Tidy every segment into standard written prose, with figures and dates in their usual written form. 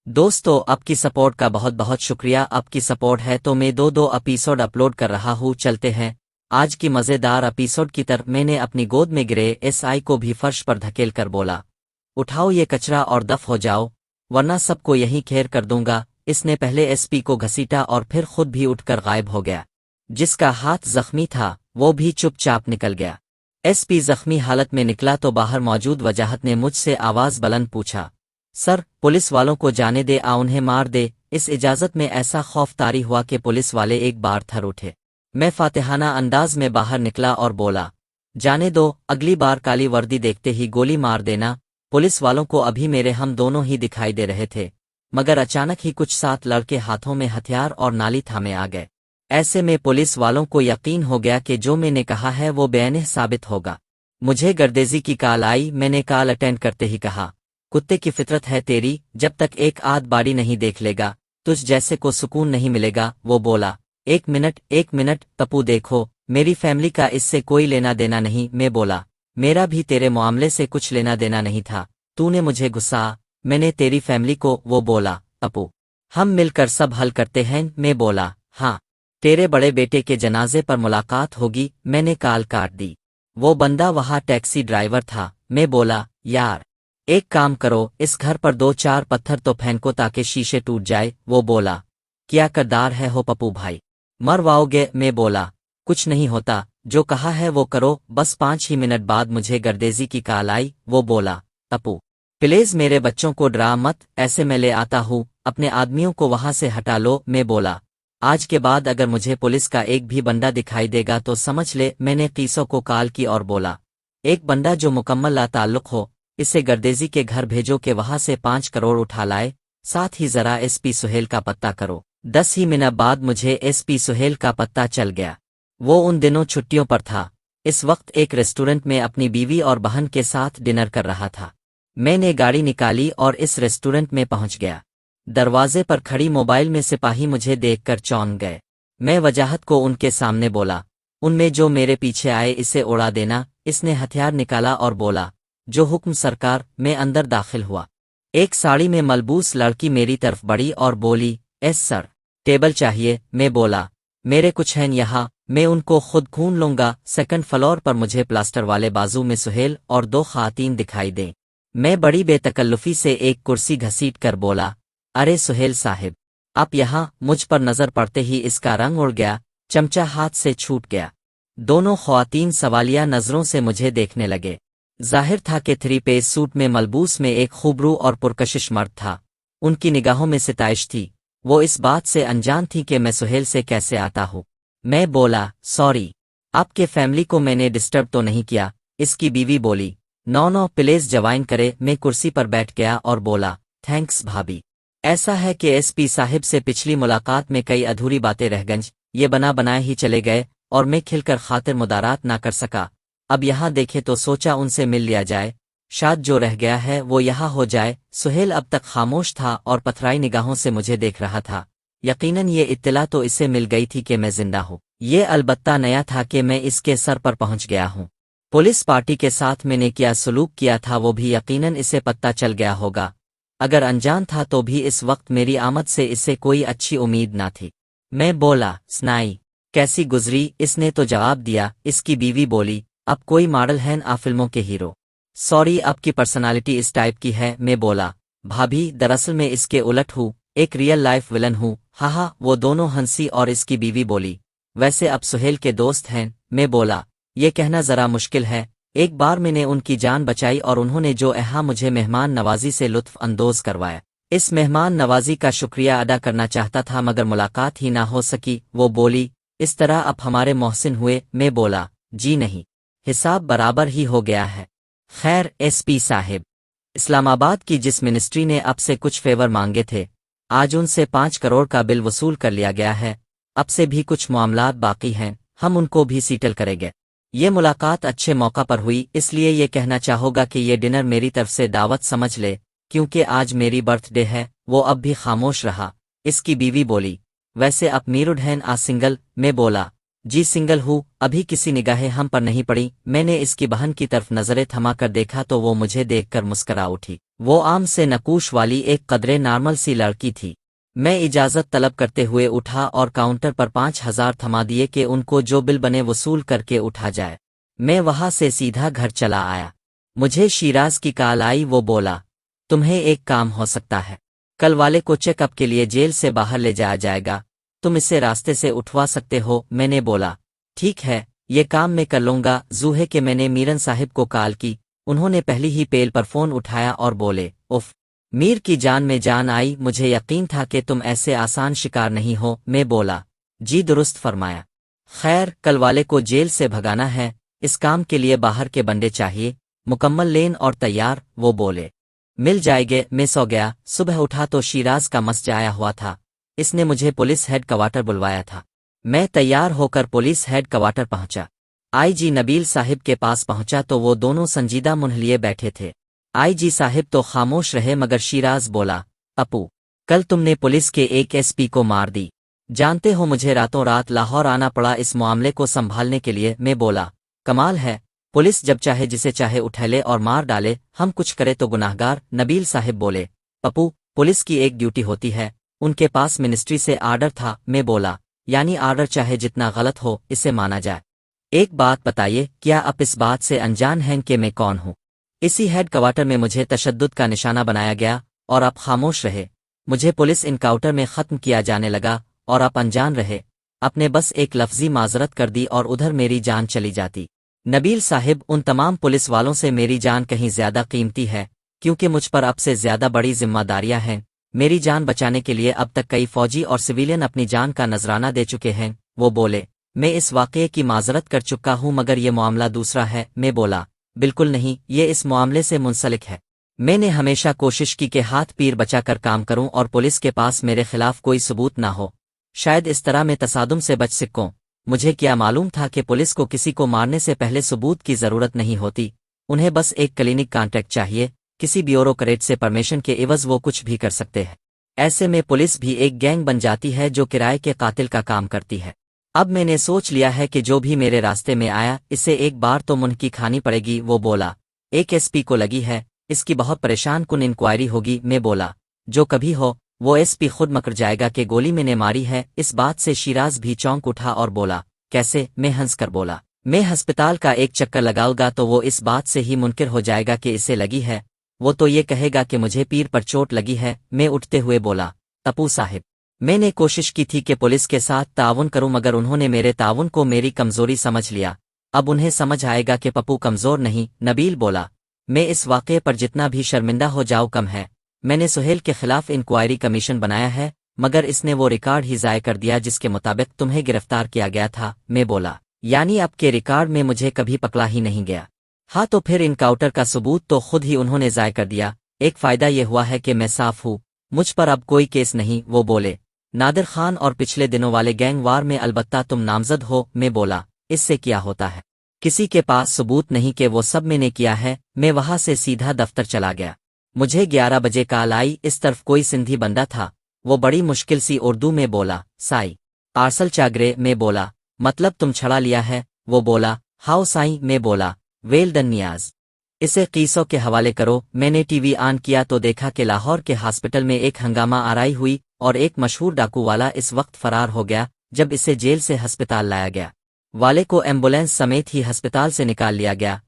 दोस्तों, आपकी सपोर्ट का बहुत बहुत शुक्रिया। आपकी सपोर्ट है तो मैं दो एपिसोड अपलोड कर रहा हूँ। चलते हैं आज की मज़ेदार एपिसोड की तरफ। मैंने अपनी गोद में गिरे एसआई को भी फर्श पर धकेल कर बोला, उठाओ ये कचरा और दफ हो जाओ, वरना सबको यहीं खेर कर दूंगा। इसने पहले एसपी को घसीटा और फिर खुद भी उठकर गायब हो गया। जिसका हाथ जख्मी था वो भी चुपचाप निकल गया। एसपी जख्मी हालत में निकला तो बाहर मौजूद वजाहत ने मुझसे आवाज बुलंद पूछा, सर, पुलिस वालों को जाने दे, उन्हें मार दे। इस इजाजत में ऐसा खौफ तारी हुआ कि पुलिस वाले एक बार थर उठे। मैं फातिहाना अंदाज में बाहर निकला और बोला, जाने दो, अगली बार काली वर्दी देखते ही गोली मार देना। पुलिस वालों को अभी मेरे हम दोनों ही दिखाई दे रहे थे, मगर अचानक ही कुछ 7 लड़के हाथों में हथियार और नाली थामे आ गए। ऐसे में पुलिस वालों को यकीन हो गया कि जो मैंने कहा है वो बेअनिह साबित होगा। मुझे गर्देजी की कॉल आई। मैंने कॉल अटेंड करते ही कहा, कुत्ते की फितरत है तेरी, जब तक एक आध बाड़ी नहीं देख लेगा तुझ जैसे को सुकून नहीं मिलेगा। वो बोला, एक मिनट तप्पू, देखो मेरी फैमिली का इससे कोई लेना देना नहीं। मैं बोला, मेरा भी तेरे मामले से कुछ लेना देना नहीं था, तूने मुझे गुस्सा, मैंने तेरी फैमिली को। वो बोला, तप्पू, हम मिलकर सब हल करते हैं। मैं बोला, हाँ, तेरे बड़े बेटे के जनाजे पर मुलाकात होगी। मैंने कॉल काट दी। वो बंदा वहाँ टैक्सी ड्राइवर था। मैं बोला, यार एक काम करो, इस घर पर 2-4 पत्थर तो फेंको ताकि शीशे टूट जाए। वो बोला, क्या करदार है हो पप्पू भाई, मरवाओगे? मैं बोला, कुछ नहीं होता, जो कहा है वो करो। बस 5 ही मिनट बाद मुझे गर्देजी की कॉल आई। वो बोला, पप्पू प्लीज मेरे बच्चों को डरा मत, ऐसे मैं ले आता हूँ, अपने आदमियों को वहां से हटा लो। मैं बोला, आज के बाद अगर मुझे पुलिस का एक भी बंदा दिखाई देगा तो समझ ले। मैंने कीसों को कॉल की और बोला, एक बंदा जो मुकम्मल लाताल्लुक हो, इसे गर्देजी के घर भेजो कि वहां से 5 करोड़ उठा लाए, साथ ही जरा एसपी सुहेल का पत्ता करो। 10 ही मिनट बाद मुझे एसपी सुहेल का पत्ता चल गया। वो उन दिनों छुट्टियों पर था। इस वक्त एक रेस्टोरेंट में अपनी बीवी और बहन के साथ डिनर कर रहा था। मैंने गाड़ी निकाली और इस रेस्टोरेंट में पहुंच गया। दरवाजे पर खड़ी मोबाइल में सिपाही मुझे देखकर चौंक गए। मैं वजाहत को उनके सामने बोला, उनमें जो मेरे पीछे आए इसे उड़ा देना। इसने हथियार निकाला और बोला, जो हुक्म सरकार। मैं अंदर दाखिल हुआ। एक साड़ी में मलबूस लड़की मेरी तरफ बढ़ी और बोली, एस सर, टेबल चाहिए। मैं बोला, मेरे कुछ हैं यहाँ, मैं उनको खुद खून लूंगा। सेकंड फ्लोर पर मुझे प्लास्टर वाले बाजू में सुहेल और 2 खातीन दिखाई दें। मैं बड़ी बेतकल्लुफी से एक कुर्सी घसीट कर बोला, अरे सुहेल साहिब, आप यहाँ। मुझ पर नजर पड़ते ही इसका रंग उड़ गया, चमचा हाथ से छूट गया। दोनों ख्वातीन सवालिया नजरों से मुझे देखने लगे। जाहिर था कि 3 पीस सूट में मलबूस में एक खूबरू और पुरकशिश मर्द था। उनकी निगाहों में सिताइश थी। वो इस बात से अनजान थी कि मैं सुहेल से कैसे आता हूँ। मैं बोला, सॉरी, आपके फैमिली को मैंने डिस्टर्ब तो नहीं किया? इसकी बीवी बोली, नो प्लीज जवाइन करे। मैं कुर्सी पर बैठ गया और बोला, थैंक्स भाभी। ऐसा है कि एसपी साहिब से पिछली मुलाकात में कई अधूरी बातें रह गईं, ये बना बनाए ही चले गए और मैं खिलकर खातिर मुदारात ना कर सका। अब यहाँ देखे तो सोचा उनसे मिल लिया जाए, शायद जो रह गया है वो यहाँ हो जाए। सुहेल अब तक खामोश था और पथराई निगाहों से मुझे देख रहा था। यकीनन ये इत्तला तो इसे मिल गई थी कि मैं जिंदा हूँ। ये अलबत्ता नया था कि मैं इसके सर पर पहुंच गया हूँ। पुलिस पार्टी के साथ मैंने क्या सलूक किया था वो भी यकीनन इसे पता चल गया होगा। अगर अनजान था तो भी इस वक्त मेरी आमद से इसे कोई अच्छी उम्मीद ना थी। मैं बोला, स्नाई कैसी गुजरी? इसने तो जवाब दिया। इसकी बीवी बोली, अब कोई मॉडल है आ फिल्मों के हीरो। सॉरी, आपकी पर्सनालिटी इस टाइप की है। मैं बोला, भाभी दरअसल मैं इसके उलट हूँ, एक रियल लाइफ विलन हूँ। हाँ। वो दोनों हंसी और इसकी बीवी बोली, वैसे अब सुहेल के दोस्त हैं? मैं बोला, ये कहना जरा मुश्किल है। एक बार मैंने उनकी जान बचाई और उन्होंने जो यहाँ मुझे मेहमान नवाजी से लुत्फ अंदोज करवाया, इस मेहमान नवाजी का शुक्रिया अदा करना चाहता था मगर मुलाकात ही ना हो सकी। वो बोली, इस तरह अब हमारे मोहसिन हुए? मैं बोला, जी नहीं, हिसाब बराबर ही हो गया है। खैर एसपी साहिब, इस्लामाबाद की जिस मिनिस्ट्री ने अब से कुछ फेवर मांगे थे, आज उनसे 5 करोड़ का बिल वसूल कर लिया गया है। अब से भी कुछ मामलात बाकी हैं, हम उनको भी सीटल करेंगे। ये मुलाकात अच्छे मौका पर हुई, इसलिए ये कहना चाहूँगा कि ये डिनर मेरी तरफ से दावत समझ ले, क्योंकि आज मेरी बर्थडे है। वो अब भी खामोश रहा। इसकी बीवी बोली, वैसे आप मीरुड हैं आ सिंगल? मैं बोला, जी सिंगल हूँ, अभी किसी निगाहें हम पर नहीं पड़ी। मैंने इसकी बहन की तरफ नजरें थमा कर देखा तो वो मुझे देखकर मुस्करा उठी। वो आम से नकूश वाली एक कदरे नॉर्मल सी लड़की थी। मैं इजाज़त तलब करते हुए उठा और काउंटर पर 5,000 थमा दिए कि उनको जो बिल बने वसूल करके उठा जाए। मैं वहां से सीधा घर चला आया। मुझे शिराज की कॉल आई। वो बोला, तुम्हें एक काम हो सकता है, कल वाले को चेकअप के लिए जेल से बाहर ले जाया जाएगा, तुम इसे रास्ते से उठवा सकते हो। मैंने बोला, ठीक है, ये काम मैं कर लूंगा। जूहे के मैंने मीरन साहिब को कॉल की। उन्होंने पहली ही पेल पर फोन उठाया और बोले, उफ, मीर की जान में जान आई। मुझे यकीन था कि तुम ऐसे आसान शिकार नहीं हो। मैं बोला, जी दुरुस्त फरमाया। खैर, कल वाले को जेल से भगाना है, इस काम के लिए बाहर के बंदे चाहिए, मुकम्मल लेन और तैयार। वो बोले, मिल जाएंगे। मैं सो गया। सुबह उठा तो शिराज का मस्ज आया हुआ था। इसने मुझे पुलिस हेड क्वार्टर बुलवाया था। मैं तैयार होकर पुलिस हेड क्वार्टर पहुंचा। आईजी नबील साहिब के पास पहुंचा तो वो दोनों संजीदा मुंह लिए बैठे थे। आईजी साहिब तो खामोश रहे, मगर शिराज बोला, अपू, कल तुमने पुलिस के एक एसपी को मार दी। जानते हो, मुझे रातों रात लाहौर आना पड़ा इस मामले को संभालने के लिए। मैं बोला, कमाल है, पुलिस जब चाहे जिसे चाहे उठैले और मार डाले, हम कुछ करे तो गुनाहगार। नबील साहिब बोले, पप्पू, पुलिस की एक ड्यूटी होती है, उनके पास मिनिस्ट्री से आर्डर था। मैं बोला, यानी आर्डर चाहे जितना गलत हो इसे माना जाए। एक बात बताइए, क्या आप इस बात से अनजान हैं कि मैं कौन हूँ? इसी हेड क्वार्टर में मुझे तशद्दुद का निशाना बनाया गया और आप खामोश रहे। मुझे पुलिस इनकाउंटर में ख़त्म किया जाने लगा और आप अनजान रहे। आपने बस एक लफ्जी माजरत कर दी और उधर मेरी जान चली जाती। नबील साहिब, उन तमाम पुलिस वालों से मेरी जान कहीं ज्यादा कीमती है, क्योंकि मुझ पर अब से ज्यादा बड़ी जिम्मेदारियां हैं। मेरी जान बचाने के लिए अब तक कई फौजी और सिविलियन अपनी जान का नजराना दे चुके हैं। वो बोले, मैं इस वाक़ये की माजरत कर चुका हूं, मगर ये मामला दूसरा है। मैं बोला, बिल्कुल नहीं, ये इस मामले से मुंसलिक है। मैंने हमेशा कोशिश की कि हाथ पीर बचाकर काम करूं और पुलिस के पास मेरे खिलाफ कोई सबूत ना हो। शायद इस तरह मैं तसादुम से बच सकूं। मुझे क्या मालूम था कि पुलिस को किसी को मारने से पहले सबूत की जरूरत नहीं होती। उन्हें बस एक क्लिनिक कॉन्ट्रैक्ट चाहिए, किसी ब्यूरोक्रेट से परमिशन के एवज वो कुछ भी कर सकते हैं। ऐसे में पुलिस भी एक गैंग बन जाती है जो किराए के कातिल का काम करती है। अब मैंने सोच लिया है कि जो भी मेरे रास्ते में आया, इसे एक बार तो मुंह की खानी पड़ेगी। वो बोला, एक एसपी को लगी है, इसकी बहुत परेशान कुन इंक्वायरी होगी। मैं बोला, जो कभी हो, वो एसपी खुद मकर जाएगा कि गोली मैंने मारी है। इस बात से शिराज भी चौंक उठा और बोला, कैसे? मैं हंसकर बोला, मैं अस्पताल का एक चक्कर लगाऊंगा तो वो इस बात से ही मुनकिर हो जाएगा कि इसे लगी है। वो तो ये कहेगा कि मुझे पीर पर चोट लगी है। मैं उठते हुए बोला, अपू साहिब, मैंने कोशिश की थी कि पुलिस के साथ ताउन करूं, मगर उन्होंने मेरे ताउन को मेरी कमजोरी समझ लिया। अब उन्हें समझ आएगा कि पप्पू कमजोर नहीं। नबील बोला, मैं इस वाक़ये पर जितना भी शर्मिंदा हो जाऊं कम है। मैंने सुहेल के खिलाफ इंक्वायरी कमीशन बनाया है, मगर इसने वो रिकॉर्ड ही ज़ाय कर दिया जिसके मुताबिक तुम्हें गिरफ्तार किया गया था। मैं बोला, यानी अब के रिकॉर्ड में मुझे कभी पकड़ा ही नहीं गया। हाँ, तो फिर इनकाउंटर का सबूत तो खुद ही उन्होंने ज़ाय कर दिया। एक फ़ायदा ये हुआ है कि मैं साफ हूँ, मुझ पर अब कोई केस नहीं। वो बोले, नादिर खान और पिछले दिनों वाले गैंग वार में अलबत्ता तुम नामजद हो। मैं बोला, इससे क्या होता है? किसी के पास सबूत नहीं कि वो सब मैंने किया है। मैं वहां से सीधा दफ्तर चला गया। मुझे 11 बजे कॉल आई। इस तरफ कोई सिंधी बंदा था। वो बड़ी मुश्किल सी उर्दू में बोला, साई आरसल चागरे। मैं बोला, मतलब तुम छड़ा लिया है? वो बोला, हाउ साई। मैं बोला, वेल डन नियाज, इसे कीसों के हवाले करो। मैंने टीवी ऑन किया तो देखा कि लाहौर के हॉस्पिटल में एक हंगामा आराई हुई और एक मशहूर डाकू वाला इस वक्त फरार हो गया। जब इसे जेल से अस्पताल लाया गया, वाले को एम्बुलेंस समेत ही अस्पताल से निकाल लिया गया।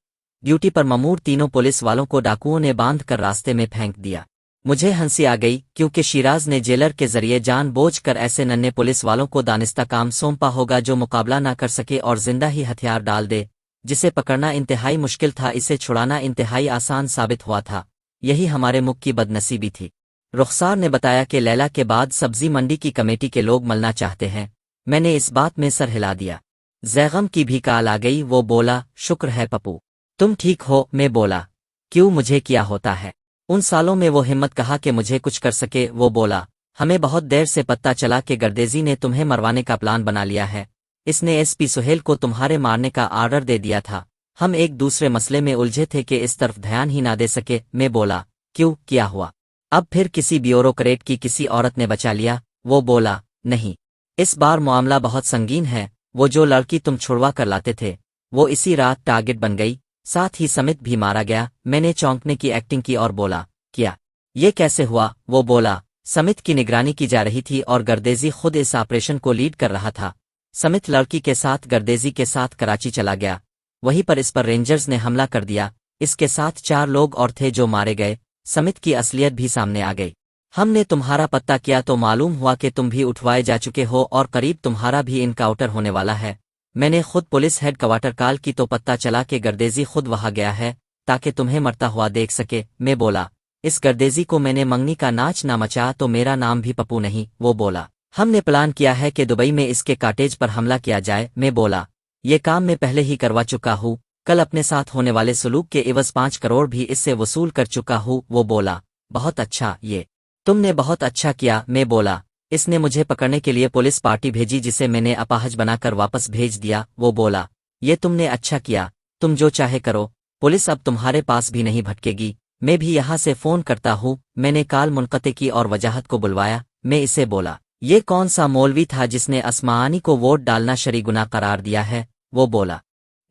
ड्यूटी पर ममूर तीनों पुलिस वालों को डाकुओं ने बांध कर रास्ते में फेंक दिया। मुझे हंसी आ गई, क्योंकि शिराज ने जेलर के जरिए जानबूझकर ऐसे नन्हे पुलिस वालों को दानिस्ता काम सौंपा होगा जो मुकाबला ना कर सके और जिंदा ही हथियार डाल दे। जिसे पकड़ना इंतहाई मुश्किल था, इसे छुड़ाना इंतहाई आसान साबित हुआ था। यही हमारे मुख की बदनसीबी थी। रुखसार ने बताया कि लैला के बाद सब्जी मंडी की कमेटी के लोग मलना चाहते हैं। मैंने इस बात में सर हिला दिया। जैगम की भी कॉल आ गई। वो बोला, शुक्र है पप्पू, तुम ठीक हो। मैं बोला, क्यों, मुझे क्या होता है? उन सालों में वो हिम्मत कहा कि मुझे कुछ कर सके। वो बोला, हमें बहुत देर से पता चला कि गर्देजी ने तुम्हें मरवाने का प्लान बना लिया है। इसने एसपी सुहेल को तुम्हारे मारने का आर्डर दे दिया था। हम एक दूसरे मसले में उलझे थे कि इस तरफ ध्यान ही ना दे सके। मैं बोला, क्यों, क्या हुआ? अब फिर किसी ब्यूरोक्रेट की किसी औरत ने बचा लिया? वो बोला, नहीं, इस बार मामला बहुत संगीन है। वो जो लड़की तुम छुड़वा कर लाते थे, वो इसी रात टारगेट बन गई, साथ ही समित भी मारा गया। मैंने चौंकने की एक्टिंग की और बोला, किया। ये कैसे हुआ? वो बोला। समित की निगरानी की जा रही थी और गर्देजी खुद इस ऑपरेशन को लीड कर रहा था। समित लड़की के साथ गर्देजी के साथ कराची चला गया। वहीं पर इस पर रेंजर्स ने हमला कर दिया। इसके साथ 4 लोग और थे जो मारे गए। समित की असलियत भी सामने आ गई। हमने तुम्हारा पत्ता किया तो मालूम हुआ कि तुम भी उठवाए जा चुके हो और करीब तुम्हारा भी इनकाउंटर होने वाला है। मैंने खुद पुलिस हेड क्वार्टर कॉल की तो पता चला कि गर्देजी खुद वहां गया है ताकि तुम्हें मरता हुआ देख सके। मैं बोला, इस गर्देजी को मैंने मंगनी का नाच ना मचा तो मेरा नाम भी पप्पू नहीं। वो बोला, हमने प्लान किया है कि दुबई में इसके कॉटेज पर हमला किया जाए। मैं बोला, ये काम मैं पहले ही करवा चुका हूँ। कल अपने साथ होने वाले सलूक के एवज 5 करोड़ भी इससे वसूल कर चुका हूँ। वो बोला, बहुत अच्छा, ये तुमने बहुत अच्छा किया। मैं बोला, इसने मुझे पकड़ने के लिए पुलिस पार्टी भेजी जिसे मैंने अपाहज बनाकर वापस भेज दिया। वो बोला, ये तुमने अच्छा किया, तुम जो चाहे करो, पुलिस अब तुम्हारे पास भी नहीं भटकेगी। मैं भी यहाँ से फोन करता हूँ। मैंने कॉल मुनक़ते की और वजाहत को बुलवाया। मैं इसे बोला, ये कौन सा मौलवी था जिसने अस्मानी को वोट डालना शरी गुनाह करार दिया है? वो बोला,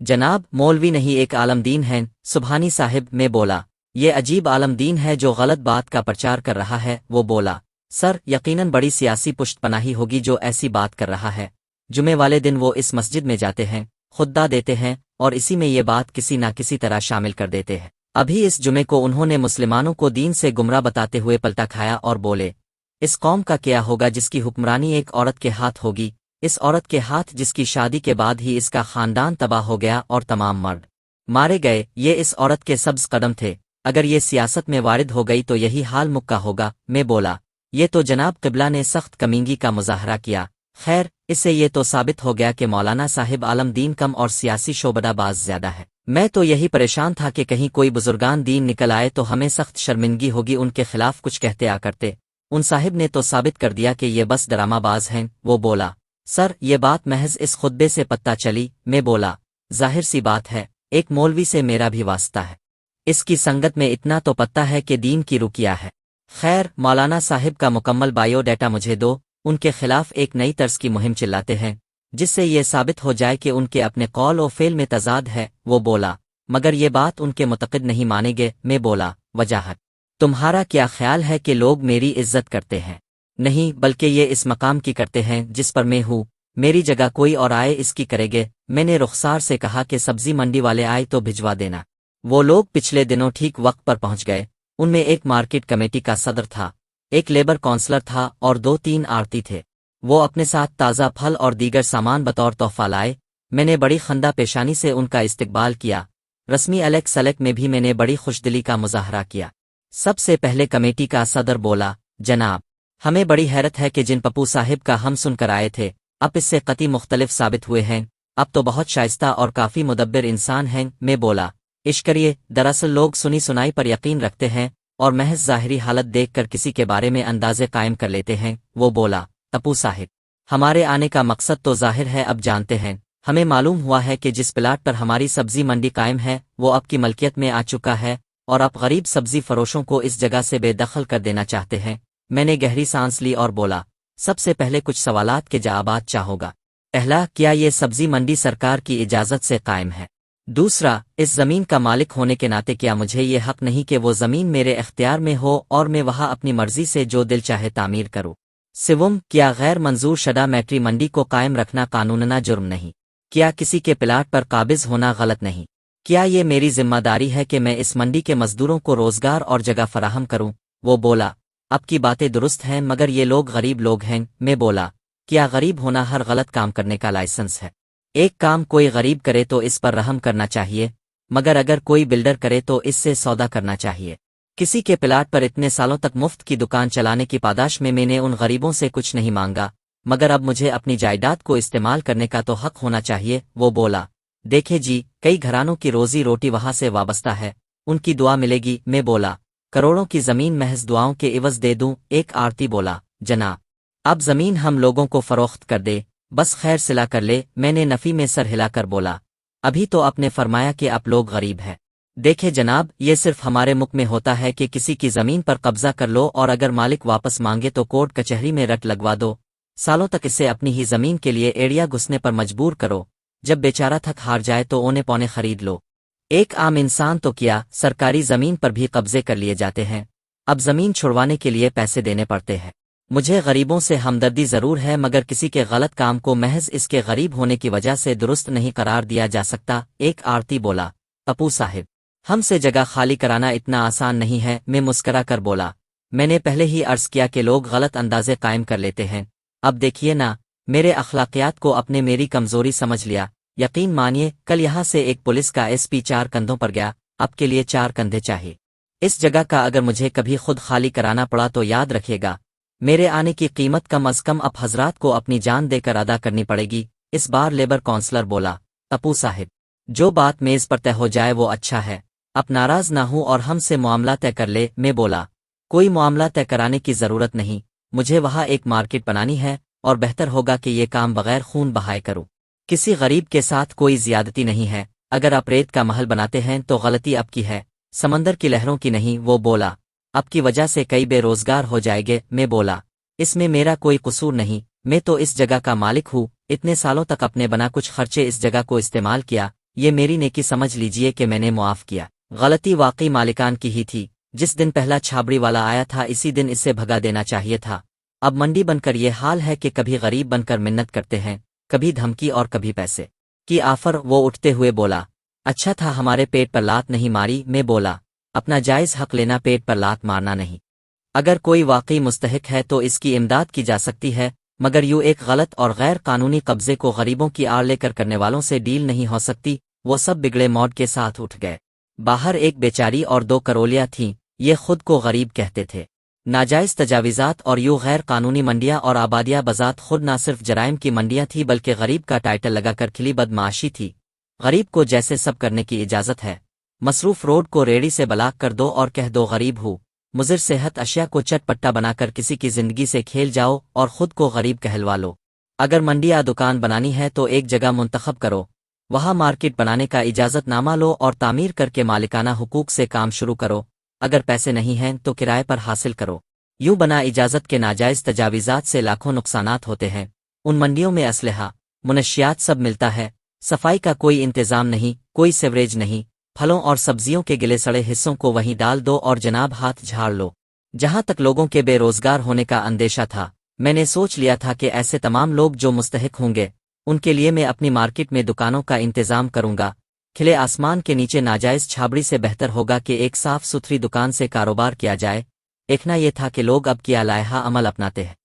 जनाब मौलवी नहीं, एक आलमदीन है, सुबहानी साहिब। मैं बोला, ये अजीब आलमदीन है जो गलत बात का प्रचार कर रहा है। वो बोला, सर यकीनन बड़ी सियासी पुष्टपनाही होगी जो ऐसी बात कर रहा है। जुमे वाले दिन वो इस मस्जिद में जाते हैं, खुद्दा देते हैं और इसी में ये बात किसी ना किसी तरह शामिल कर देते हैं। अभी इस जुमे को उन्होंने मुसलमानों को दीन से गुमराह बताते हुए पलटा खाया और बोले, इस कौम का क्या होगा जिसकी हुक्मरानी एक औरत के हाथ होगी, इस औरत के हाथ जिसकी शादी के बाद ही इसका खानदान तबाह हो गया और तमाम मर्द मारे गए। ये इस औरत के सब्ज़ कदम थे। अगर ये सियासत में वारिद हो गई तो यही हाल मुक्का होगा। मैं बोला, ये तो जनाब क़िबला ने सख्त कमींगी का मुजाहरा किया। खैर, इससे ये तो साबित हो गया कि मौलाना साहिब आलमदीन कम और सियासी शोबदाबाज ज्यादा है। मैं तो यही परेशान था कि कहीं कोई बुजुर्गान दीन निकल आए तो हमें सख्त शर्मिंदगी होगी। उनके खिलाफ कुछ कहते आ करते। उन साहिब ने तो साबित कर दिया कि ये बस ड्रामाबाज हैं। वो बोला, सर ये बात महज इस खुतबे से पता चली। मैं बोला, जाहिर सी बात है, एक मौलवी से मेरा भी वास्ता है, इसकी संगत में इतना तो पता है कि दीन की रुकिया है। खैर, मौलाना साहिब का मुकम्मल बायोडाटा मुझे दो। उनके खिलाफ एक नई तर्ज की मुहिम चिल्लाते हैं जिससे ये साबित हो जाए कि उनके अपने कौल और फेल में तजाद है। वो बोला, मगर ये बात उनके मुतक़िद नहीं मानेंगे। मैं बोला, वजाहत, तुम्हारा क्या ख्याल है कि लोग मेरी इज्जत करते हैं? नहीं, बल्कि ये इस मकाम की करते हैं जिस पर मैं हूँ। मेरी जगह कोई और आए इसकी करेंगे। मैंने रुखसार से कहा कि सब्जी मंडी वाले आए तो भिजवा देना। वो लोग पिछले दिनों ठीक वक्त पर पहुंच गए। उनमें एक मार्केट कमेटी का सदर था, एक लेबर काउंसलर था और 2-3 आरती थे। वो अपने साथ ताज़ा फल और दीगर सामान बतौर तोहफा लाए। मैंने बड़ी खंदा पेशानी से उनका इस्तकबाल किया। रस्मी अलग सलक में भी मैंने बड़ी खुशदिली का मुजाहरा किया। सबसे पहले कमेटी का सदर बोला, जनाब हमें बड़ी हैरत है कि जिन पप्पू साहिब का हम सुनकर आए थे अब इससे कतई मुख्तलिफ साबित हुए हैं। अब तो बहुत शाइस्ता और काफ़ी मुदब्बिर इंसान हैं। मैं बोला, इश्करिए, दरअसल लोग सुनी सुनाई पर यकीन रखते हैं और महज ज़ाहिरी हालत देखकर किसी के बारे में अंदाजे कायम कर लेते हैं। वो बोला, पप्पू साहिब हमारे आने का मकसद तो जाहिर है, अब जानते हैं। हमें मालूम हुआ है कि जिस प्लाट पर हमारी सब्जी मंडी कायम है वो अब की मलकियत में आ चुका है और अब गरीब सब्जी फरोशों को इस जगह से बेदखल कर देना चाहते हैं। मैंने गहरी सांस ली और बोला, सबसे पहले कुछ सवालात के जवाबात चाहूँगा। पहला, क्या ये सब्जी मंडी सरकार की इजाज़त से कायम है? दूसरा, इस ज़मीन का मालिक होने के नाते क्या मुझे ये हक नहीं कि वो ज़मीन मेरे इख्तियार में हो और मैं वहाँ अपनी मर्जी से जो दिल चाहे तामीर करूँ? सिवम, क्या गैर मंजूर शदा मैट्री मंडी को कायम रखना कानूनना जुर्म नहीं? क्या किसी के प्लाट पर काबिज होना गलत नहीं? क्या ये मेरी जिम्मेदारी है कि मैं इस मंडी के मजदूरों को रोजगार और जगह फराहम करूं? वो बोला, अब की बातें दुरुस्त हैं मगर ये लोग गरीब लोग हैं। मैं बोला, क्या गरीब होना हर गलत काम करने का लाइसेंस है? एक काम कोई गरीब करे तो इस पर रहम करना चाहिए, मगर अगर कोई बिल्डर करे तो इससे सौदा करना चाहिए। किसी के प्लाट पर इतने सालों तक मुफ्त की दुकान चलाने की पादाश में मैंने उन गरीबों से कुछ नहीं मांगा, मगर अब मुझे अपनी जायदाद को इस्तेमाल करने का तो हक होना चाहिए। वो बोला, देखे जी, कई घरानों की रोजी रोटी वहां से वाबस्ता है, उनकी दुआ मिलेगी। मैं बोला, करोड़ों की जमीन महज दुआओं के इवज दे दूं? एक आरती बोला, जनाब अब जमीन हम लोगों को फरोख्त कर दे, बस खैर सिला कर ले। मैंने नफी में सर हिलाकर बोला, अभी तो आपने फरमाया कि आप लोग गरीब हैं। देखे जनाब, ये सिर्फ हमारे मुख में होता है कि किसी की जमीन पर कब्जा कर लो और अगर मालिक वापस मांगे तो कोर्ट कचहरी में रट लगवा दो, सालों तक इसे अपनी ही जमीन के लिए एड़िया घुसने पर मजबूर करो, जब बेचारा थक हार जाए तो ओने पौने खरीद लो। एक आम इंसान तो क्या, सरकारी जमीन पर भी कब्जे कर लिए जाते हैं। अब ज़मीन छुड़वाने के लिए पैसे देने पड़ते हैं। मुझे गरीबों से हमदर्दी ज़रूर है, मगर किसी के गलत काम को महज इसके गरीब होने की वजह से दुरुस्त नहीं करार दिया जा सकता। एक आरती बोला, अपू साहिब, हमसे जगह खाली कराना इतना आसान नहीं है। मैं मुस्करा कर बोला, मैंने पहले ही अर्ज़ किया कि लोग गलत अंदाजे कायम कर लेते हैं। अब देखिए ना, मेरे अखलाकियात को अपने मेरी कमज़ोरी समझ लिया। यकीन मानिए, कल यहाँ से एक पुलिस का एसपी 4 कंधों पर गया, अब के लिए 4 कंधे चाहिए। इस जगह का अगर मुझे कभी खुद खाली कराना पड़ा तो याद रखिएगा, मेरे आने की कीमत कम अज़ कम अब हजरात को अपनी जान देकर अदा करनी पड़ेगी। इस बार लेबर काउंसलर बोला, अपू साहिब, जो बात मेज़ पर तय हो जाए वो अच्छा है। अब नाराज़ ना हूँ और हमसे मामला तय कर ले। मैं बोला, कोई मामला तय कराने की ज़रूरत नहीं, मुझे वहाँ एक मार्केट बनानी है और बेहतर होगा कि ये काम बगैर खून बहाए करूँ। किसी गरीब के साथ कोई ज़्यादती नहीं है। अगर आप रेत का महल बनाते हैं तो गलती आपकी है, समंदर की लहरों की नहीं। वो बोला, आपकी वजह से कई बेरोजगार हो जाएंगे। मैं बोला, इसमें मेरा कोई कसूर नहीं, मैं तो इस जगह का मालिक हूँ। इतने सालों तक अपने बना कुछ खर्चे इस जगह को इस्तेमाल किया, ये मेरी नेकी समझ लीजिए कि मैंने मुआफ़ किया। गलती वाकई मालिकान की ही थी। जिस दिन पहला छाबड़ी वाला आया था इसी दिन इसे भगा देना चाहिए था। अब मंडी बनकर ये हाल है कि कभी गरीब बनकर मिन्नत करते हैं, कभी धमकी और कभी पैसे की आफर। वो उठते हुए बोला, अच्छा था हमारे पेट पर लात नहीं मारी। मैं बोला, अपना जायज़ हक लेना, पेट पर लात मारना नहीं। अगर कोई वाकई मुस्तहिक है तो इसकी इमदाद की जा सकती है, मगर यूँ एक गलत और गैर कानूनी कब्जे को गरीबों की आड़ लेकर करने वालों से डील नहीं हो सकती। वो सब बिगड़े मौड के साथ उठ गए। बाहर एक बेचारी और 2 करोलियाँ थीं, ये खुद को गरीब कहते थे। नाजायज़ तजावीज़ात और यूँ गैर कानूनी मंडियाँ और आबादियाँ बज़ात खुद ना सिर्फ जराइम की मंडियाँ थीं बल्कि गरीब का टाइटल लगाकर खिली बदमाशी थी। गरीब को जैसे सब करने की इजाज़त है। मसरूफ रोड को रेड़ी से बलाक कर दो और कह दो गरीब हूँ। मुज़िर सेहत अशिया को चटपट्टा बनाकर किसी की ज़िंदगी से खेल जाओ और ख़ुद को गरीब कहलवा लो। अगर मंडी या दुकान बनानी है तो एक जगह मुंतखब करो, वहाँ मार्केट बनाने का इजाज़तनामा लो और तामीर करके मालिकाना हुकूक से काम शुरू करो। अगर पैसे नहीं हैं तो किराए पर हासिल करो। यूँ बना इजाज़त के नाजायज़ तजावीज़ात से लाखों नुकसानात होते हैं। उन मंडियों में असलहा, मुनशियात सब मिलता है, सफाई का कोई इंतज़ाम नहीं, कोई सेवरेज नहीं। फलों और सब्जियों के गिले सड़े हिस्सों को वहीं डाल दो और जनाब हाथ झाड़ लो। जहाँ तक लोगों के बेरोज़गार होने का अंदेशा था, मैंने सोच लिया था कि ऐसे तमाम लोग जो मुस्तहिक होंगे उनके लिए मैं अपनी मार्केट में दुकानों का इंतज़ाम करूंगा। खिले आसमान के नीचे नाजायज़ छाबड़ी से बेहतर होगा कि एक साफ सुथरी दुकान से कारोबार किया जाए। देखना यह था कि लोग अब किया लायहा अमल अपनाते हैं।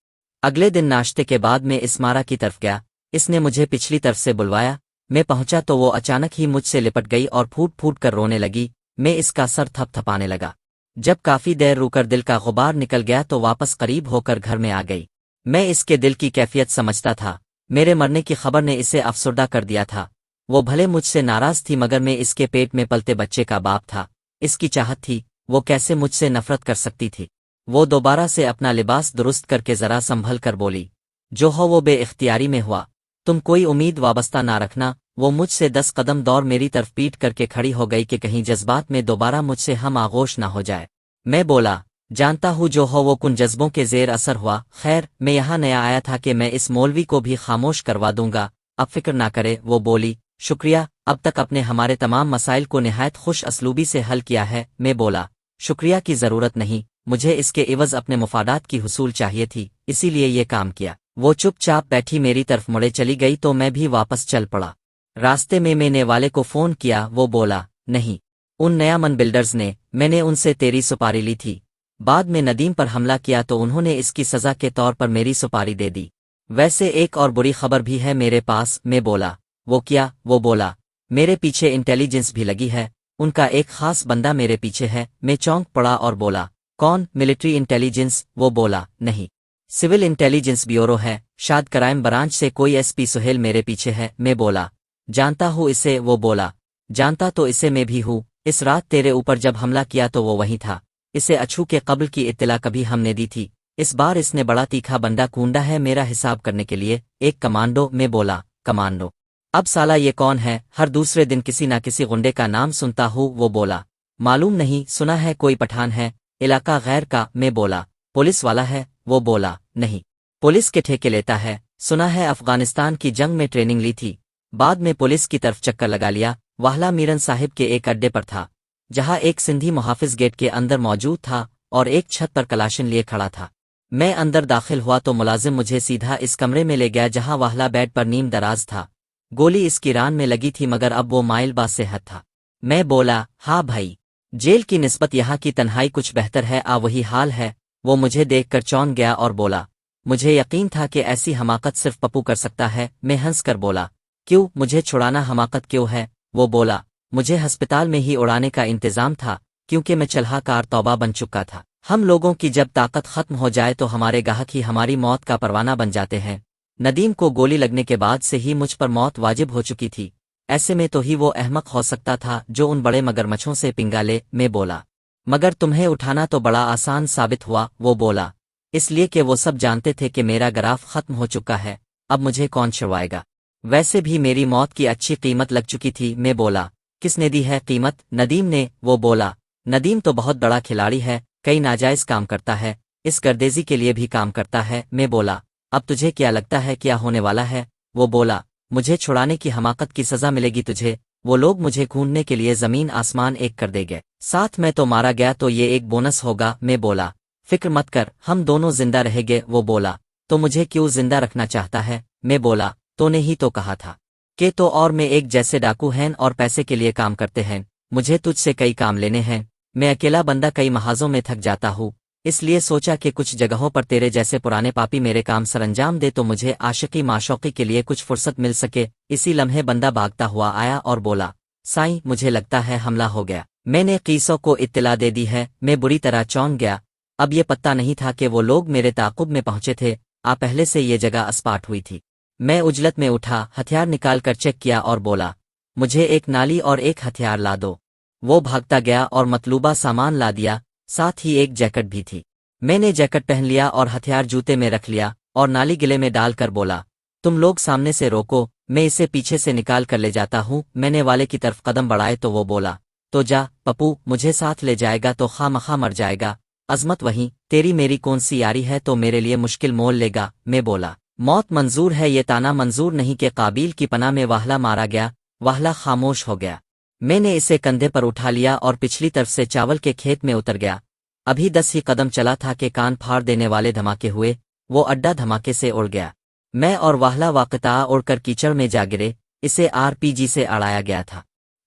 अगले दिन नाश्ते के बाद मैं इस्मारा की तरफ गया। इसने मुझे पिछली तरफ से बुलवाया। मैं पहुंचा तो वो अचानक ही मुझसे लिपट गई और फूट फूट कर रोने लगी। मैं इसका सर थपथपाने लगा। जब काफ़ी देर रुकर दिल का गुबार निकल गया तो वापस करीब होकर घर में आ गई। मैं इसके दिल की कैफियत समझता था। मेरे मरने की खबर ने इसे अफसुर्दा कर दिया था। वो भले मुझसे नाराज़ थी मगर मैं इसके पेट में पलते बच्चे का बाप था। इसकी चाहत थी, वो कैसे मुझसे नफरत कर सकती थी। वो दोबारा से अपना लिबास दुरुस्त करके ज़रा संभल कर बोली, जो हो वो बेइख्तियारी में हुआ, तुम कोई उम्मीद वाबस्ता ना रखना। वो मुझसे 10 कदम दौड़ मेरी तरफ पीट करके खड़ी हो गई कि कहीं जज्बात में दोबारा मुझसे हम आगोश ना हो जाए। मैं बोला, जानता हूँ जो हो वो कुन जज्बों के ज़ेर असर हुआ। खैर, मैं यहाँ नया आया था कि मैं इस मौलवी को भी खामोश करवा दूंगा, अब फिक्र ना करे। वो बोली, शुक्रिया, अब तक अपने हमारे तमाम मसाइल को निहायत खुश असलूबी से हल किया है। मैं बोला, शुक्रिया की ज़रूरत नहीं, मुझे इसके इवज़ अपने मुफादात की हुसूल चाहिए थी, इसीलिए ये काम किया। वो चुपचाप बैठी मेरी तरफ मुड़े चली गई तो मैं भी वापस चल पड़ा। रास्ते में मैंने वाले को फ़ोन किया। वो बोला, नहीं, उन नयामन बिल्डर्स ने, मैंने उनसे तेरी सुपारी ली थी। बाद में नदीम पर हमला किया तो उन्होंने इसकी सज़ा के तौर पर मेरी सुपारी दे दी। वैसे एक और बुरी खबर भी है मेरे पास। मैं बोला, वो क्या? वो बोला, मेरे पीछे इंटेलिजेंस भी लगी है, उनका एक खास बंदा मेरे पीछे है। मैं चौंक पड़ा और बोला, कौन? Military intelligence? वो बोला, नहीं, सिविल इंटेलिजेंस ब्यूरो है, शायद क्राइम ब्रांच से कोई एसपी सुहेल मेरे पीछे है। मैं बोला, जानता हूँ इसे। वो बोला, जानता तो इसे मैं भी हूँ, इस रात तेरे ऊपर जब हमला किया तो वो वहीं था। इसे अछू के कब्ल की इत्तला कभी हमने दी थी। इस बार इसने बड़ा तीखा बंदा कूंदा है मेरा हिसाब करने के लिए, एक कमांडो। मैं बोला, कमांडो? अब साला ये कौन है? हर दूसरे दिन किसी ना किसी गुंडे का नाम सुनता हूँ। वो बोला, मालूम नहीं, सुना है कोई पठान है, इलाका गैर का। मैं बोला, पुलिस वाला है? वो बोला, नहीं, पुलिस के ठेके लेता है, सुना है अफगानिस्तान की जंग में ट्रेनिंग ली थी। बाद में पुलिस की तरफ चक्कर लगा लिया। वाहला मीरन साहिब के एक अड्डे पर था, जहाँ एक सिंधी मुहाफिज गेट के अंदर मौजूद था और एक छत पर कलाशन लिए खड़ा था। मैं अंदर दाखिल हुआ तो मुलाजिम मुझे सीधा इस कमरे में ले गया जहां वाहला बेड पर नीम दराज था। गोली इसकी रान में लगी थी मगर अब वो माइल बासेहत था। मैं बोला, हाँ भाई, जेल की निस्बत यहाँ की तन्हाई कुछ बेहतर है। वही हाल है। वो मुझे देखकर चौंक गया और बोला, मुझे यकीन था कि ऐसी हमाकत सिर्फ पप्पू कर सकता है। मैं हंस कर बोला, क्यों, मुझे छुड़ाना हमाकत क्यों है? वो बोला, मुझे अस्पताल में ही उड़ाने का इंतजाम था क्योंकि मैं चल्हाकार तौबा बन चुका था। हम लोगों की जब ताकत खत्म हो जाए तो हमारे गाहक ही हमारी मौत का परवाना बन जाते हैं। नदीम को गोली लगने के बाद से ही मुझ पर मौत वाजिब हो चुकी थी। ऐसे में तो ही वो अहमक हो सकता था जो उन बड़े मगरमच्छों से पिंगा ले। मैं बोला, मगर तुम्हें उठाना तो बड़ा आसान साबित हुआ। वो बोला, इसलिए कि वो सब जानते थे कि मेरा ग्राफ खत्म हो चुका है, अब मुझे कौन छुड़वाएगा? वैसे भी मेरी मौत की अच्छी कीमत लग चुकी थी। मैं बोला, किसने दी है कीमत? नदीम ने। वो बोला, नदीम तो बहुत बड़ा खिलाड़ी है, कई नाजायज काम करता है, इस गर्देजी के लिए भी काम करता है। मैं बोला, अब तुझे क्या लगता है क्या होने वाला है? वो बोला, मुझे छुड़ाने की हमाकत की सजा मिलेगी तुझे। वो लोग मुझे ढूंढने के लिए जमीन आसमान एक कर देंगे, साथ में तो मारा गया तो ये एक बोनस होगा। मैं बोला, फिक्र मत कर, हम दोनों जिंदा रहेंगे। वो बोला, तो मुझे क्यों जिंदा रखना चाहता है? मैं बोला, तूने ही तो कहा था कि तो और मैं एक जैसे डाकू हैं और पैसे के लिए काम करते हैं। मुझे तुझसे कई काम लेने हैं। मैं अकेला बंदा कई महाजों में थक जाता हूँ, इसलिए सोचा कि कुछ जगहों पर तेरे जैसे पुराने पापी मेरे काम सरंजाम दे तो मुझे आशिकी माशौकी के लिए कुछ फुर्सत मिल सके। इसी लम्हे बंदा भागता हुआ आया और बोला, साईं, मुझे लगता है हमला हो गया। मैंने कीसों को इत्तला दे दी है। मैं बुरी तरह चौंक गया। अब ये पता नहीं था कि वो लोग मेरे ताकुब में पहुंचे थे। पहले से ये जगह अस्पाट हुई थी। मैं उजलत में उठा, हथियार निकाल कर चेक किया और बोला, मुझे एक नाली और एक हथियार ला दो। वो भागता गया और मतलूबा सामान ला दिया, साथ ही एक जैकेट भी थी। मैंने जैकेट पहन लिया और हथियार जूते में रख लिया और नाली गिले में डालकर बोला, तुम लोग सामने से रोको, मैं इसे पीछे से निकाल कर ले जाता हूँ। मैंने वाले की तरफ कदम बढ़ाए तो वो बोला, तो जा पप्पू, मुझे साथ ले जाएगा तो खामखा मर जाएगा। अजमत वहीं, तेरी मेरी कौन सी यारी है तो मेरे लिए मुश्किल मोल लेगा। मैं बोला, मौत मंजूर है, ये ताना मंजूर नहीं कि काबिल की पनाह में वाहला मारा गया। वाहला खामोश हो गया। मैंने इसे कंधे पर उठा लिया और पिछली तरफ से चावल के खेत में उतर गया। अभी 10 ही कदम चला था कि कान फाड़ देने वाले धमाके हुए। वो अड्डा धमाके से उड़ गया। मैं और वाहला वाक़ता उड़कर कीचड़ में जा गिरे। इसे RPG से अड़ाया गया था।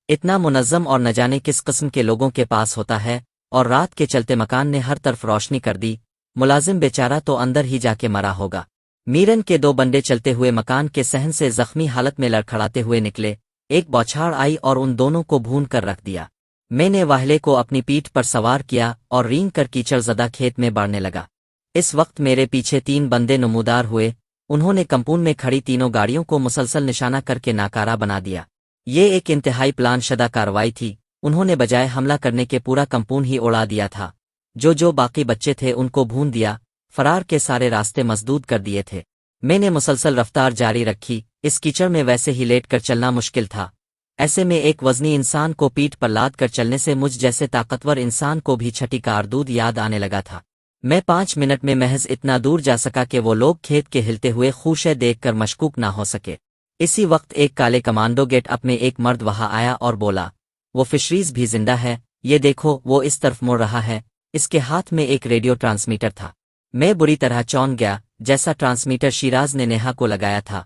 इतना मुनज़्ज़म और न जाने किस किस्म के लोगों के पास होता है। और रात के चलते मकान ने हर तरफ रोशनी कर दी। मुलाजिम बेचारा तो अंदर ही जाके मरा होगा। मीरन के 2 बंदे चलते हुए मकान के सहन से जख्मी हालत में लड़खड़ाते हुए निकले। एक बौछार आई और उन दोनों को भून कर रख दिया। मैंने वाहले को अपनी पीठ पर सवार किया और रींग कर कीचड़ ज़दा खेत में बढ़ने लगा। इस वक्त मेरे पीछे 3 बंदे नमूदार हुए। उन्होंने कंपून में खड़ी तीनों गाड़ियों को मुसलसल निशाना करके नाकारा बना दिया। ये एक इंतहाई प्लान शदा कार्रवाई थी। उन्होंने बजाय हमला करने के पूरा कंपून ही उड़ा दिया था। जो बाकी बच्चे थे उनको भून दिया। फरार के सारे रास्ते मसदूद कर दिए थे। मैंने मुसलसल रफ्तार जारी रखी। इस कीचड़ में वैसे ही लेट कर चलना मुश्किल था। ऐसे में एक वजनी इंसान को पीठ पर लाद कर चलने से मुझ जैसे ताकतवर इंसान को भी छठी कारतूस याद आने लगा था। मैं 5 मिनट में महज इतना दूर जा सका कि वो लोग खेत के हिलते हुए खूशे देखकर मशकूक ना हो सके। इसी वक्त एक काले कमांडो गेट अप में एक मर्द वहां आया और बोला, वो फिशरीज भी जिंदा है, ये देखो। वो इस तरफ मुड़ रहा है। इसके हाथ में एक रेडियो ट्रांसमीटर था। मैं बुरी तरह चौंक गया। जैसा ट्रांसमीटर शिराज ने नेहा को लगाया था,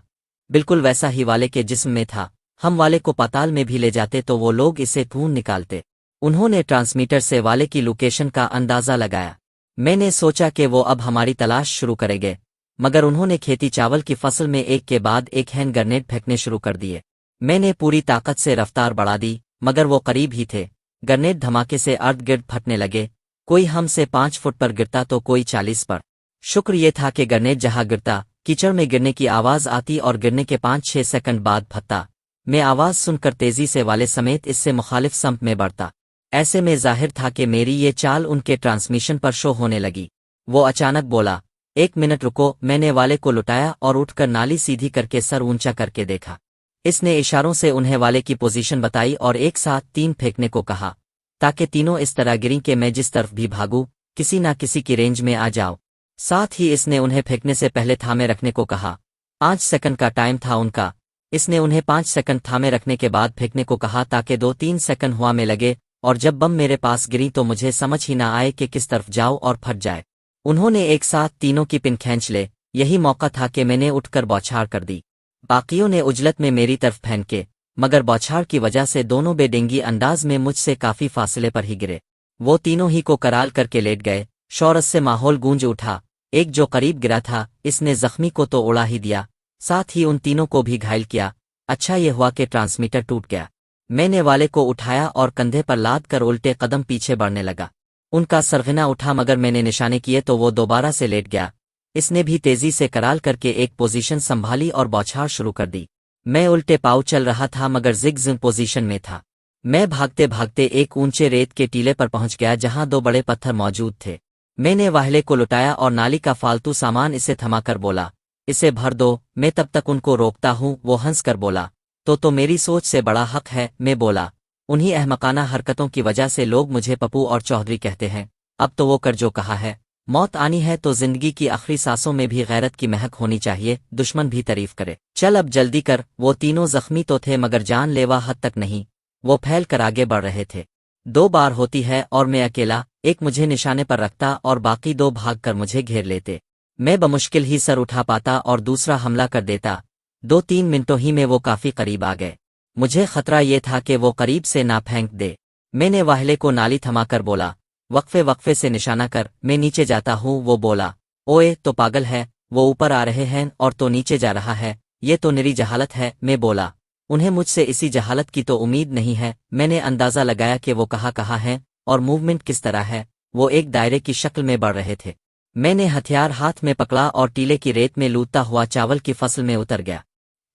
बिल्कुल वैसा ही वाले के जिस्म में था। हम वाले को पाताल में भी ले जाते तो वो लोग इसे ढूंढ निकालते। उन्होंने ट्रांसमीटर से वाले की लोकेशन का अंदाजा लगाया। मैंने सोचा कि वो अब हमारी तलाश शुरू करेंगे, मगर उन्होंने खेती चावल की फसल में एक के बाद एक हैंड ग्रेनेड फेंकने शुरू कर दिए। मैंने पूरी ताकत से रफ्तार बढ़ा दी, मगर वो करीब ही थे। ग्रेनेड धमाके से अर्ध गिर्द फटने लगे। कोई हमसे 5 फुट पर गिरता तो कोई 40 पर। शुक्र ये था कि ग्रेनेड जहां गिरता कीचड़ में गिरने की आवाज आती और गिरने के 5-6 सेकंड बाद फटता। मैं आवाज सुनकर तेजी से वाले समेत इससे मुखालिफ सम्प में बढ़ता। ऐसे में जाहिर था कि मेरी ये चाल उनके ट्रांसमिशन पर शो होने लगी। वो अचानक बोला, 1 मिनट रुको। मैंने वाले को लुटाया और उठकर नाली सीधी करके सर ऊंचा करके देखा। इसने इशारों से उन्हें वाले की पोजीशन बताई और एक साथ 3 फेंकने को कहा, ताकि तीनों इस तरह गिरीं कि मैं जिस तरफ भी भागूं किसी ना किसी की रेंज में आ जाओ। साथ ही इसने उन्हें फेंकने से पहले थामे रखने को कहा। 5 सेकंड का टाइम था उनका। इसने उन्हें 5 सेकंड थामे रखने के बाद फेंकने को कहा ताकि 2-3 सेकंड हवा में लगे और जब बम मेरे पास गिरी तो मुझे समझ ही ना आए कि किस तरफ जाओ और फट जाए। उन्होंने एक साथ तीनों की पिन खींच ले। यही मौका था कि मैंने उठकर बौछार कर दी। बाकियों ने उजलत में मेरी तरफ फेंके, मगर बौछार की वजह से दोनों बेडेंगी अंदाज में मुझसे काफी फासले पर ही गिरे। वो तीनों ही को कराल करके लेट गए। शौरत से माहौल गूंज उठा। एक जो करीब गिरा था, इसने जख्मी को तो उड़ा ही दिया, साथ ही उन तीनों को भी घायल किया। अच्छा ये हुआ कि ट्रांसमीटर टूट गया। मैंने वाले को उठाया और कंधे पर लाद कर उल्टे कदम पीछे बढ़ने लगा। उनका सरगना उठा, मगर मैंने निशाने किए तो वो दोबारा से लेट गया। इसने भी तेजी से कराल करके एक पोजीशन संभाली और बौछार शुरू कर दी। मैं उल्टे पाँव चल रहा था, मगर जिग पोजीशन में था। मैं भागते भागते एक ऊंचे रेत के टीले पर पहुंच गया, जहां दो बड़े पत्थर मौजूद थे। मैंने वाहले को लुटाया और नाली का फालतू सामान इसे थमाकर बोला, इसे भर दो। मैं तब तक उनको रोकता हूँ। वो हंस कर बोला, तो मेरी सोच से बड़ा हक है। मैं बोला, उन्हीं अहमकाना हरकतों की वजह से लोग मुझे पप्पू और चौधरी कहते हैं। अब तो वो कर जो कहा है। मौत आनी है तो जिंदगी की आखिरी सांसों में भी गैरत की महक होनी चाहिए, दुश्मन भी तारीफ करे। चल अब जल्दी कर। वो तीनों जख्मी तो थे, मगर जानलेवा हद तक नहीं। वो फैल कर आगे बढ़ रहे थे। 2 बार होती है और मैं अकेला, एक मुझे निशाने पर रखता और बाकी 2 भागकर मुझे घेर लेते। मैं बमुश्किल ही सर उठा पाता और दूसरा हमला कर देता। 2-3 मिनटों ही में वो काफी करीब आ गए। मुझे खतरा ये था कि वो करीब से ना फेंक दे। मैंने वाहले को नाली थमाकर बोला, वक्फे वक्फे से निशाना कर, मैं नीचे जाता हूँ। वो बोला, ओए तो पागल है, वो ऊपर आ रहे हैं और तो नीचे जा रहा है, ये तो निरी जहालत है। मैं बोला, उन्हें मुझसे इसी जहालत की तो उम्मीद नहीं है। मैंने अंदाजा लगाया कि वो कहाँ हैं और मूवमेंट किस तरह है। वो एक दायरे की शक्ल में बढ़ रहे थे। मैंने हथियार हाथ में पकड़ा और टीले की रेत में लूटता हुआ चावल की फसल में उतर गया।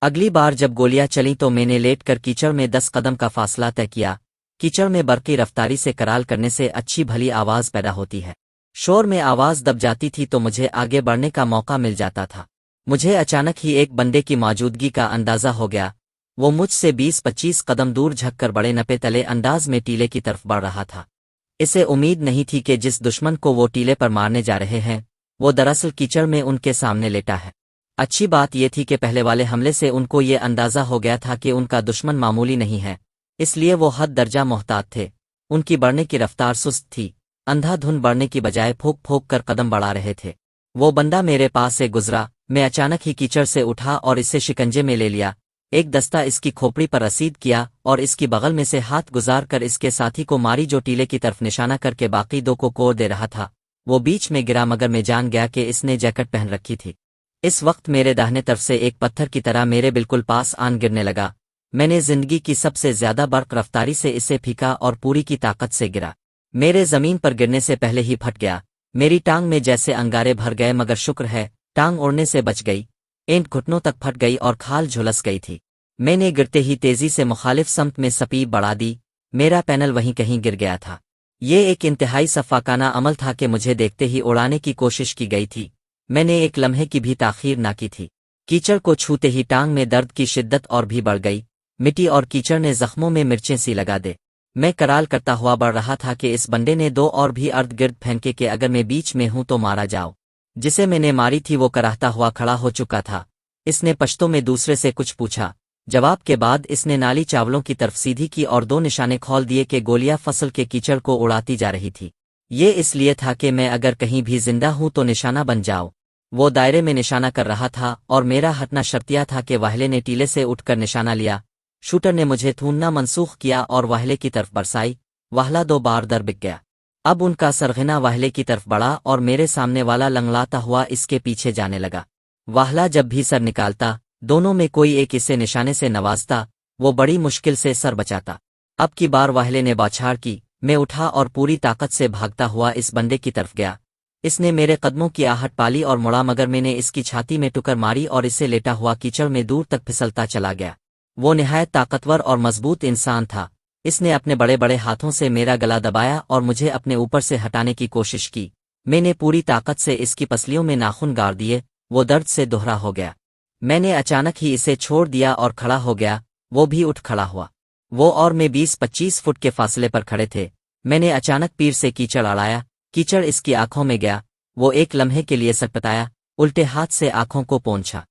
अगली बार जब गोलियां चलीं तो मैंने लेटकर कीचड़ में 10 कदम का फासला तय किया। कीचड़ में बरकी रफ्तारी से कराल करने से अच्छी भली आवाज पैदा होती है। शोर में आवाज दब जाती थी तो मुझे आगे बढ़ने का मौका मिल जाता था। मुझे अचानक ही एक बंदे की मौजूदगी का अंदाजा हो गया। वो मुझसे 20-25 कदम दूर झुककर बड़े नपे तले अंदाज में टीले की तरफ बढ़ रहा था। इसे उम्मीद नहीं थी कि जिस दुश्मन को वो टीले पर मारने जा रहे हैं, वो दरअसल कीचड़ में उनके सामने लेटा है। अच्छी बात ये थी कि पहले वाले हमले से उनको ये अंदाजा हो गया था कि उनका दुश्मन मामूली नहीं है, इसलिए वो हद दर्जा मोहतात थे। उनकी बढ़ने की रफ्तार सुस्त थी, अंधाधुन बढ़ने की बजाय फूंक फूंक कर कदम बढ़ा रहे थे। वो बंदा मेरे पास से गुजरा। मैं अचानक ही कीचड़ से उठा और इसे शिकंजे में ले लिया। एक दस्ता इसकी खोपड़ी पर रसीद किया और इसकी बगल में से हाथ गुजार कर इसके साथी को मारी, जो टीले की तरफ निशाना करके बाकी 2 को कोर दे रहा था। वो बीच में गिरा, मगर मैं जान गया कि इसने जैकेट पहन रखी थी। इस वक्त मेरे दाहिने तरफ से एक पत्थर की तरह मेरे बिल्कुल पास आन गिरने लगा। मैंने जिंदगी की सबसे ज्यादा बर्क रफ्तारी से इसे फीका और पूरी की ताकत से गिरा। मेरे जमीन पर गिरने से पहले ही फट गया। मेरी टांग में जैसे अंगारे भर गए, मगर शुक्र है टांग उड़ने से बच गई। एंड घुटनों तक फट गई और खाल झुलस गई थी। मैंने गिरते ही तेजी से मुखालिफ समत में स्पीड बढ़ा दी। मेरा पैनल वहीं कहीं गिर गया था। ये एक इंतहाई सफाकाना अमल था कि मुझे देखते ही उड़ाने की कोशिश की गई थी। मैंने एक लम्हे की भी ताखीर ना की थी। कीचड़ को छूते ही टांग में दर्द की शिद्दत और भी बढ़ गई। मिट्टी और कीचड़ ने जख्मों में मिर्चें सी लगा दे। मैं कराल करता हुआ बढ़ रहा था कि इस बंदे ने 2 और भी अर्ध गिर्द फेंके कि अगर मैं बीच में हूं तो मारा जाओ। जिसे मैंने मारी थी वो कराहता हुआ खड़ा हो चुका था। इसने पश्तो में दूसरे से कुछ पूछा। जवाब के बाद इसने नाली चावलों की तरफ सीधी की और 2 निशाने खोल दिए कि गोलियां फसल के कीचड़ को उड़ाती जा रही थी। ये इसलिए था कि मैं अगर कहीं भी जिंदा हूं तो निशाना बन जाओ। वो दायरे में निशाना कर रहा था और मेरा हटना शर्तिया था कि वाहले ने टीले से उठकर निशाना लिया। शूटर ने मुझे थूनना मनसूख किया और वाहले की तरफ बरसाई। वाहला 2 बार दर बिक गया। अब उनका सरगना वाहले की तरफ बढ़ा और मेरे सामने वाला लंगलाता हुआ इसके पीछे जाने लगा। वाहला जब भी सर निकालता, दोनों में कोई एक इसे निशाने से नवाजता। वो बड़ी मुश्किल से सर बचाता। अब की बार वाहले ने बौछार की। मैं उठा और पूरी ताकत से भागता हुआ इस बंदे की तरफ गया। इसने मेरे कदमों की आहट पाली और मुड़ा, मगर मैंने इसकी छाती में टुकर मारी और इसे लेटा हुआ कीचड़ में दूर तक फिसलता चला गया। वो निहायत ताकतवर और मजबूत इंसान था। इसने अपने बड़े बड़े हाथों से मेरा गला दबाया और मुझे अपने ऊपर से हटाने की कोशिश की। मैंने पूरी ताकत से इसकी पसलियों में नाखून गाड़ दिए। वो दर्द से दोहरा हो गया। मैंने अचानक ही इसे छोड़ दिया और खड़ा हो गया। वो भी उठ खड़ा हुआ। वो और मैं 20-25 फुट के फासले पर खड़े थे। मैंने अचानक पीर से कीचड़ अड़ाया। कीचड़ इसकी आंखों में गया। वो एक लम्हे के लिए सटपटाया, उल्टे हाथ से आंखों को पोंछा।